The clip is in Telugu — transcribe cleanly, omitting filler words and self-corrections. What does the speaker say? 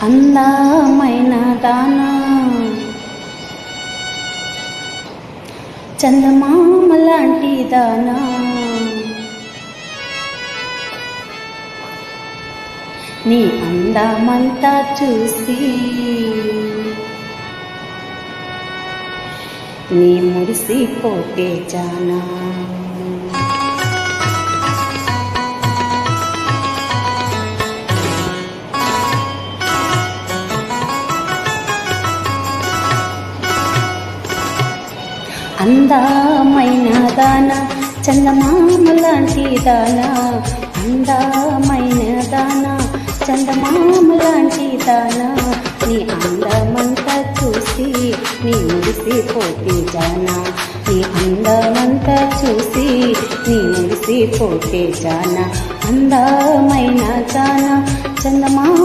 అందమైన దానా చందమామ లాంటి దానా నీ అందమంతా చూసి నీ మురిసిపోతే జానా అందమైన దానా చందమామ లాంటి దానా అందమైన దానా చందమామ లాంటి దానా నీ అందమంతా చూసి నీ మురిసిపోతే జానా నీ అందమంతా చూసి నీ మురిసిపోతే జానా అందమైన దానా చందమామ